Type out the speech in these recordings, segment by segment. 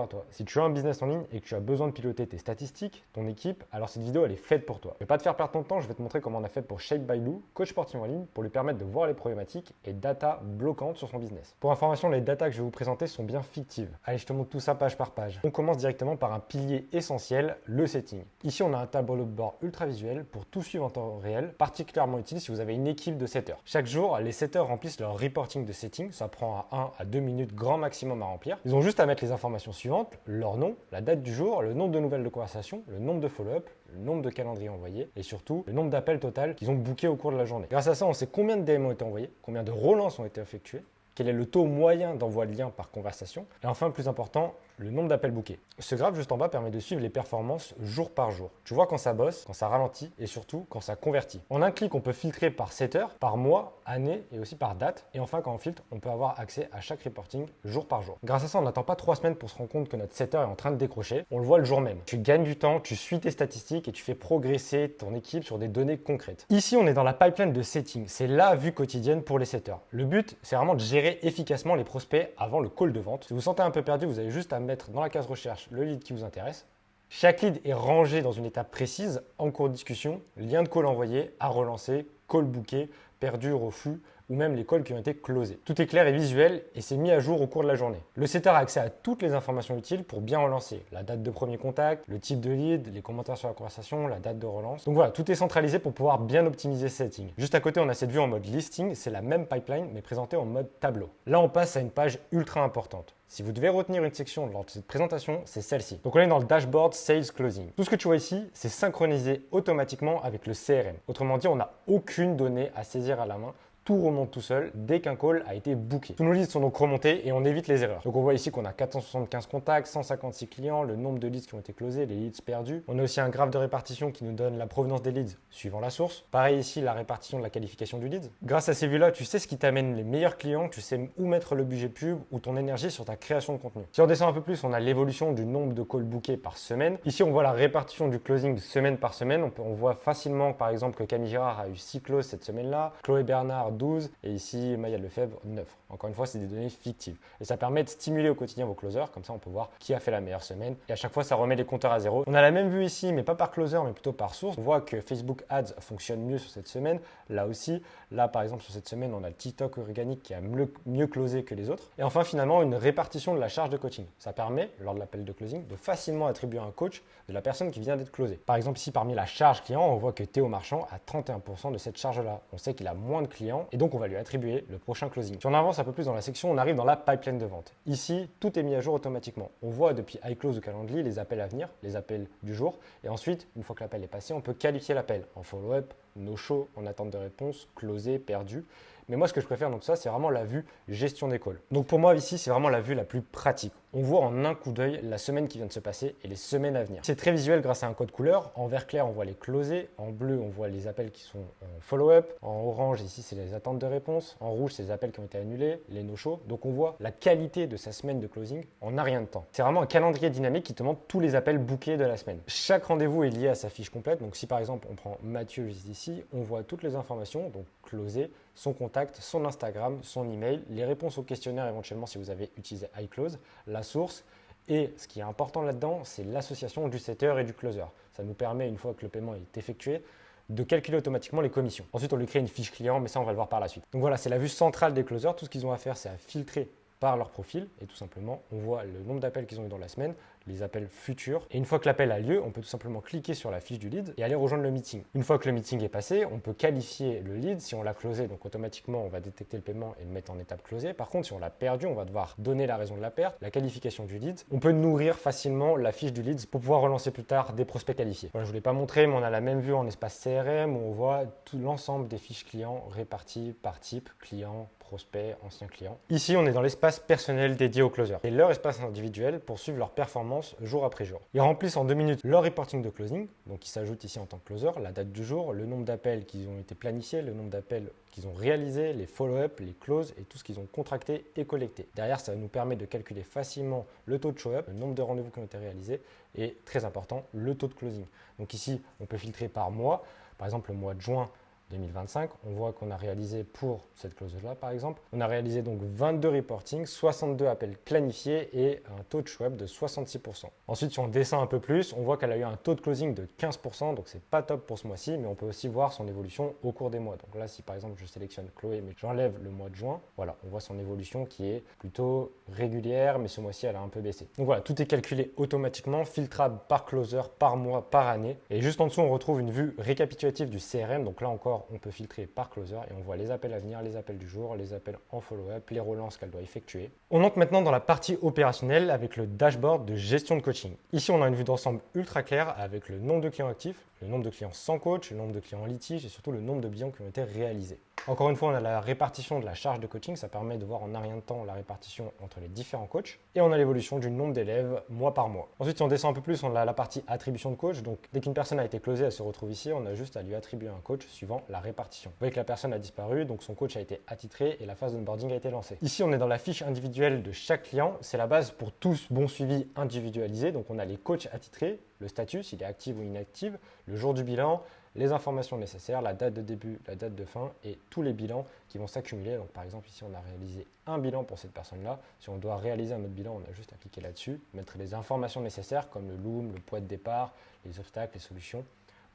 à toi. Si tu as un business en ligne et que tu as besoin de piloter tes statistiques, ton équipe, alors cette vidéo elle est faite pour toi. Je ne vais pas te faire perdre ton temps, je vais te montrer comment on a fait pour Shape by Lou, coach sportif en ligne, pour lui permettre de voir les problématiques et data bloquantes sur son business. Pour information, les data que je vais vous présenter sont bien fictives. Allez, je te montre tout ça page par page. On commence directement par un pilier essentiel, le setting. Ici, on a un tableau de bord ultra visuel pour tout suivre en temps réel, particulièrement utile si vous avez une équipe de setters. Chaque jour, les setters remplissent leur reporting de setting, ça prend à 1 à 2 minutes grand maximum à remplir. Ils ont juste à mettre les informations suivantes, leur nom, la date du jour, le nombre de nouvelles de conversation, le nombre de follow-up, le nombre de calendriers envoyés et surtout le nombre d'appels total qu'ils ont booké au cours de la journée. Grâce à ça, on sait combien de DM ont été envoyés, combien de relances ont été effectuées, quel est le taux moyen d'envoi de liens par conversation et enfin, le plus important, le nombre d'appels bookés. Ce graphe juste en bas permet de suivre les performances jour par jour. Tu vois quand ça bosse, quand ça ralentit et surtout quand ça convertit. En un clic, on peut filtrer par setter, par mois, année et aussi par date. Et enfin, quand on filtre, on peut avoir accès à chaque reporting jour par jour. Grâce à ça, on n'attend pas 3 semaines pour se rendre compte que notre setter est en train de décrocher. On le voit le jour même. Tu gagnes du temps, tu suis tes statistiques et tu fais progresser ton équipe sur des données concrètes. Ici, on est dans la pipeline de setting. C'est la vue quotidienne pour les setters. Le but, c'est vraiment de gérer efficacement les prospects avant le call de vente. Si vous vous sentez un peu perdu, vous avez juste à mettre dans la case recherche le lead qui vous intéresse. Chaque lead est rangé dans une étape précise, en cours de discussion, lien de call envoyé, à relancer, call booké, perdu, refus, ou même les calls qui ont été closés. Tout est clair et visuel et c'est mis à jour au cours de la journée. Le setter a accès à toutes les informations utiles pour bien relancer. La date de premier contact, le type de lead, les commentaires sur la conversation, la date de relance. Donc voilà, tout est centralisé pour pouvoir bien optimiser ce setting. Juste à côté, on a cette vue en mode listing, c'est la même pipeline mais présentée en mode tableau. Là, on passe à une page ultra importante. Si vous devez retenir une section lors de cette présentation, c'est celle-ci. Donc on est dans le dashboard Sales Closing. Tout ce que tu vois ici, c'est synchronisé automatiquement avec le CRM. Autrement dit, on n'a aucune donnée à saisir à la main. Tout remonte tout seul dès qu'un call a été booké. Tous nos leads sont donc remontés et on évite les erreurs. Donc on voit ici qu'on a 475 contacts, 156 clients, le nombre de leads qui ont été closés, les leads perdus. On a aussi un graphe de répartition qui nous donne la provenance des leads suivant la source. Pareil ici, la répartition de la qualification du lead. Grâce à ces vues-là, tu sais ce qui t'amène les meilleurs clients, tu sais où mettre le budget pub ou ton énergie sur ta création de contenu. Si on descend un peu plus, on a l'évolution du nombre de calls bookés par semaine. Ici, on voit la répartition du closing semaine par semaine. On voit facilement par exemple que Camille Girard a eu 6 closes cette semaine-là, Chloé Bernard 12 et ici Maya Lefebvre 9. Encore une fois, c'est des données fictives. Et ça permet de stimuler au quotidien vos closers, comme ça on peut voir qui a fait la meilleure semaine. Et à chaque fois, ça remet les compteurs à zéro. On a la même vue ici, mais pas par closer, mais plutôt par source. On voit que Facebook Ads fonctionne mieux sur cette semaine. Là aussi, là par exemple sur cette semaine, on a le TikTok organique qui a mieux closé que les autres. Et enfin, finalement, une répartition de la charge de coaching. Ça permet, lors de l'appel de closing, de facilement attribuer un coach de la personne qui vient d'être closée. Par exemple, ici, parmi la charge client, on voit que Théo Marchand a 31% de cette charge-là. On sait qu'il a moins de clients et donc on va lui attribuer le prochain closing. Si on avance un peu plus dans la section, on arrive dans la pipeline de vente. Ici, tout est mis à jour automatiquement. On voit depuis iClose ou Calendly les appels à venir, les appels du jour. Et ensuite, une fois que l'appel est passé, on peut qualifier l'appel en follow-up, no-show, en attente de réponse, closé, perdu. Mais moi, ce que je préfère dans tout ça, c'est vraiment la vue gestion des calls. Donc pour moi, ici, c'est vraiment la vue la plus pratique. On voit en un coup d'œil la semaine qui vient de se passer et les semaines à venir. C'est très visuel grâce à un code couleur. En vert clair, on voit les closés. En bleu, on voit les appels qui sont en follow-up. En orange, ici, c'est les attentes de réponse. En rouge, c'est les appels qui ont été annulés, les no-show. Donc on voit la qualité de sa semaine de closing en un rien de temps. C'est vraiment un calendrier dynamique qui te montre tous les appels bookés de la semaine. Chaque rendez-vous est lié à sa fiche complète. Donc si par exemple, on prend Mathieu juste ici, on voit toutes les informations, donc closé, son contact, son Instagram, son email, les réponses au questionnaire éventuellement si vous avez utilisé iClose, la source et ce qui est important là-dedans, c'est l'association du setter et du closer. Ça nous permet, une fois que le paiement est effectué, de calculer automatiquement les commissions. Ensuite, on lui crée une fiche client, mais ça, on va le voir par la suite. Donc voilà, c'est la vue centrale des closers. Tout ce qu'ils ont à faire, c'est à filtrer par leur profil et tout simplement, on voit le nombre d'appels qu'ils ont eu dans la semaine, les appels futurs. Et une fois que l'appel a lieu, on peut tout simplement cliquer sur la fiche du lead et aller rejoindre le meeting. Une fois que le meeting est passé, on peut qualifier le lead. Si on l'a closé, donc automatiquement, on va détecter le paiement et le mettre en étape closée. Par contre, si on l'a perdu, on va devoir donner la raison de la perte, la qualification du lead. On peut nourrir facilement la fiche du lead pour pouvoir relancer plus tard des prospects qualifiés. Voilà, je ne vous l'ai pas montré, mais on a la même vue en espace CRM où on voit tout l'ensemble des fiches clients réparties par type, client, prospect, ancien client. Ici, on est dans l'espace personnel dédié aux closers. Et leur espace individuel pour suivre leur performance jour après jour. Ils remplissent en 2 minutes leur reporting de closing, donc qui s'ajoute ici en tant que closer, la date du jour, le nombre d'appels qui ont été planifiés, le nombre d'appels qu'ils ont réalisés, les follow-up, les closes et tout ce qu'ils ont contracté et collecté. Derrière, ça nous permet de calculer facilement le taux de show-up, le nombre de rendez-vous qui ont été réalisés et, très important, le taux de closing. Donc ici, on peut filtrer par mois. Par exemple, le mois de juin 2025, on voit qu'on a réalisé pour cette clause-là par exemple, on a réalisé donc 22 reporting, 62 appels planifiés et un taux de web de 66%. Ensuite, si on descend un peu plus, on voit qu'elle a eu un taux de closing de 15%, donc c'est pas top pour ce mois-ci, mais on peut aussi voir son évolution au cours des mois. Donc là, si par exemple je sélectionne Chloé, mais j'enlève le mois de juin, voilà, on voit son évolution qui est plutôt régulière, mais ce mois-ci, elle a un peu baissé. Donc voilà, tout est calculé automatiquement, filtrable par closer, par mois, par année. Et juste en dessous, on retrouve une vue récapitulative du CRM. Donc là encore, on peut filtrer par closer et on voit les appels à venir, les appels du jour, les appels en follow-up, les relances qu'elle doit effectuer. On entre maintenant dans la partie opérationnelle avec le dashboard de gestion de coaching. Ici, on a une vue d'ensemble ultra claire avec le nombre de clients actifs, le nombre de clients sans coach, le nombre de clients en litige et surtout le nombre de bilans qui ont été réalisés. Encore une fois, on a la répartition de la charge de coaching, ça permet de voir en un rien de temps la répartition entre les différents coachs et on a l'évolution du nombre d'élèves mois par mois. Ensuite, si on descend un peu plus, on a la partie attribution de coach. Donc, dès qu'une personne a été closée, elle se retrouve ici, on a juste à lui attribuer un coach suivant la répartition. Vous voyez que la personne a disparu, donc son coach a été attitré et la phase d'onboarding a été lancée. Ici, on est dans la fiche individuelle de chaque client. C'est la base pour tous bons suivis individualisés. Donc, on a les coachs attitrés, le statut, s'il est actif ou inactif, le jour du bilan, les informations nécessaires, la date de début, la date de fin et tous les bilans qui vont s'accumuler. Donc par exemple ici on a réalisé un bilan pour cette personne-là. Si on doit réaliser un autre bilan, on a juste à cliquer là-dessus, mettre les informations nécessaires comme le loom, le poids de départ, les obstacles, les solutions.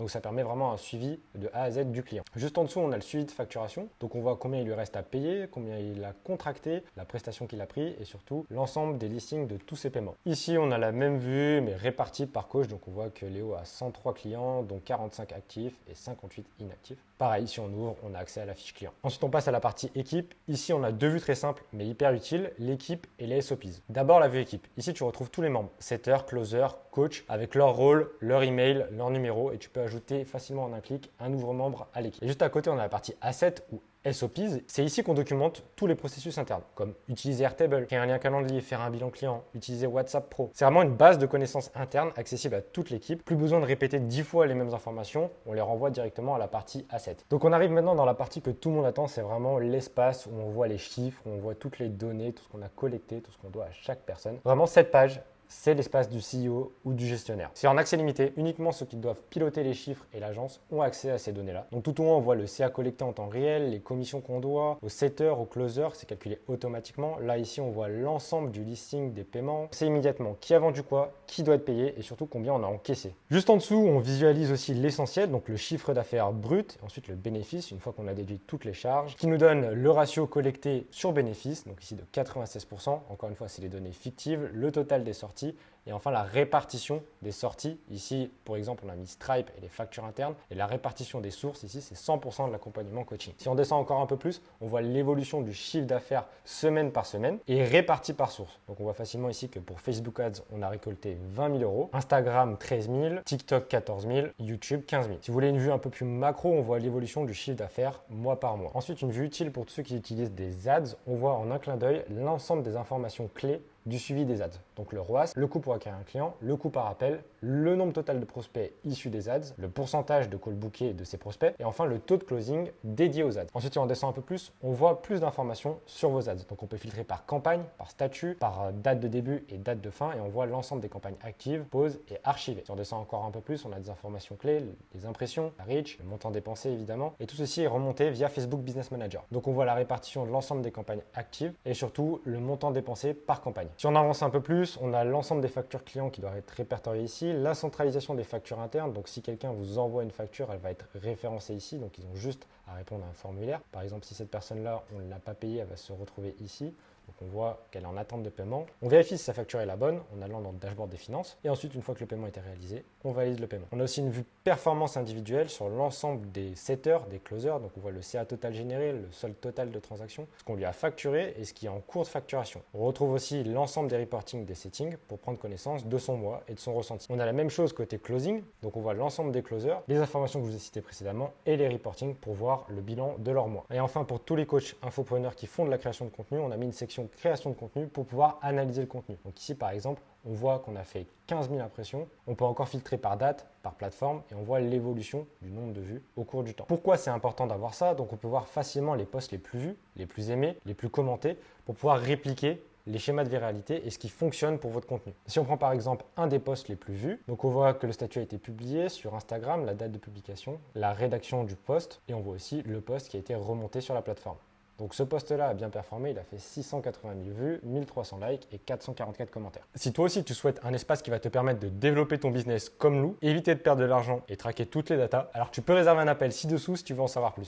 Donc ça permet vraiment un suivi de A à Z du client. Juste en dessous, on a le suivi de facturation. Donc on voit combien il lui reste à payer, combien il a contracté, la prestation qu'il a pris et surtout l'ensemble des listings de tous ses paiements. Ici, on a la même vue mais répartie par coach. Donc on voit que Léo a 103 clients, dont 45 actifs et 58 inactifs. Pareil, si on ouvre, on a accès à la fiche client. Ensuite, on passe à la partie équipe. Ici, on a deux vues très simples mais hyper utiles, l'équipe et les SOPs. D'abord, la vue équipe. Ici, tu retrouves tous les membres, setter, closer, coach, avec leur rôle, leur email, leur numéro et tu peux ajouter facilement en un clic un nouveau membre à l'équipe. Et juste à côté, on a la partie Assets ou SOPs. C'est ici qu'on documente tous les processus internes, comme utiliser Airtable, créer un lien calendrier, faire un bilan client, utiliser WhatsApp Pro. C'est vraiment une base de connaissances internes accessible à toute l'équipe. Plus besoin de répéter 10 fois les mêmes informations, on les renvoie directement à la partie Assets. Donc on arrive maintenant dans la partie que tout le monde attend, c'est vraiment l'espace où on voit les chiffres, où on voit toutes les données, tout ce qu'on a collecté, tout ce qu'on doit à chaque personne. Vraiment cette page, c'est l'espace du CEO ou du gestionnaire. C'est en accès limité, uniquement ceux qui doivent piloter les chiffres et l'agence ont accès à ces données-là. Donc tout au long, on voit le CA collecté en temps réel, les commissions qu'on doit, au setter, au closer, c'est calculé automatiquement. Là, ici, on voit l'ensemble du listing des paiements. C'est immédiatement qui a vendu quoi, qui doit être payé et surtout combien on a encaissé. Juste en dessous, on visualise aussi l'essentiel, donc le chiffre d'affaires brut, et ensuite le bénéfice, une fois qu'on a déduit toutes les charges, qui nous donne le ratio collecté sur bénéfice, donc ici de 96%. Encore une fois, c'est les données fictives, le total des sorties et enfin la répartition des sorties. Ici, pour exemple, on a mis Stripe et les factures internes et la répartition des sources, ici, c'est 100% de l'accompagnement coaching. Si on descend encore un peu plus, on voit l'évolution du chiffre d'affaires semaine par semaine et réparti par source. Donc, on voit facilement ici que pour Facebook Ads, on a récolté 20 000 euros, Instagram 13 000, TikTok 14 000, YouTube 15 000. Si vous voulez une vue un peu plus macro, on voit l'évolution du chiffre d'affaires mois par mois. Ensuite, une vue utile pour tous ceux qui utilisent des ads, on voit en un clin d'œil l'ensemble des informations clés du suivi des ads. Donc le ROAS, le coût pour acquérir un client, le coût par appel, le nombre total de prospects issus des ads, le pourcentage de call bookés de ces prospects et enfin le taux de closing dédié aux ads. Ensuite, si on descend un peu plus, on voit plus d'informations sur vos ads. Donc on peut filtrer par campagne, par statut, par date de début et date de fin et on voit l'ensemble des campagnes actives, pauses et archivées. Si on descend encore un peu plus, on a des informations clés, les impressions, la reach, le montant dépensé évidemment et tout ceci est remonté via Facebook Business Manager. Donc on voit la répartition de l'ensemble des campagnes actives et surtout le montant dépensé par campagne. Si on avance un peu plus, on a l'ensemble des factures clients qui doivent être répertoriées ici, la centralisation des factures internes. Donc si quelqu'un vous envoie une facture, elle va être référencée ici. Donc ils ont juste à répondre à un formulaire. Par exemple, si cette personne-là, on ne l'a pas payée, elle va se retrouver ici. Donc on voit qu'elle est en attente de paiement. On vérifie si sa facture est la bonne en allant dans le dashboard des finances. Et ensuite, une fois que le paiement a été réalisé, on valide le paiement. On a aussi une vue performance individuelle sur l'ensemble des setters, des closers. Donc on voit le CA total généré, le solde total de transactions, ce qu'on lui a facturé et ce qui est en cours de facturation. On retrouve aussi l'ensemble des reporting des settings pour prendre connaissance de son mois et de son ressenti. On a la même chose côté closing. Donc on voit l'ensemble des closers, les informations que je vous ai citées précédemment et les reporting pour voir le bilan de leur mois. Et enfin, pour tous les coachs infopreneurs qui font de la création de contenu, on a mis une section création de contenu pour pouvoir analyser le contenu. Donc ici, par exemple, on voit qu'on a fait 15 000 impressions. On peut encore filtrer par date, par plateforme et on voit l'évolution du nombre de vues au cours du temps. Pourquoi c'est important d'avoir ça? Donc on peut voir facilement les posts les plus vus, les plus aimés, les plus commentés pour pouvoir répliquer les schémas de viralité et ce qui fonctionne pour votre contenu. Si on prend par exemple un des posts les plus vus, donc on voit que le statut a été publié sur Instagram, la date de publication, la rédaction du post et on voit aussi le post qui a été remonté sur la plateforme. Donc ce post-là a bien performé, il a fait 680 000 vues, 1300 likes et 444 commentaires. Si toi aussi tu souhaites un espace qui va te permettre de développer ton business comme nous, éviter de perdre de l'argent et traquer toutes les datas, alors tu peux réserver un appel ci-dessous si tu veux en savoir plus.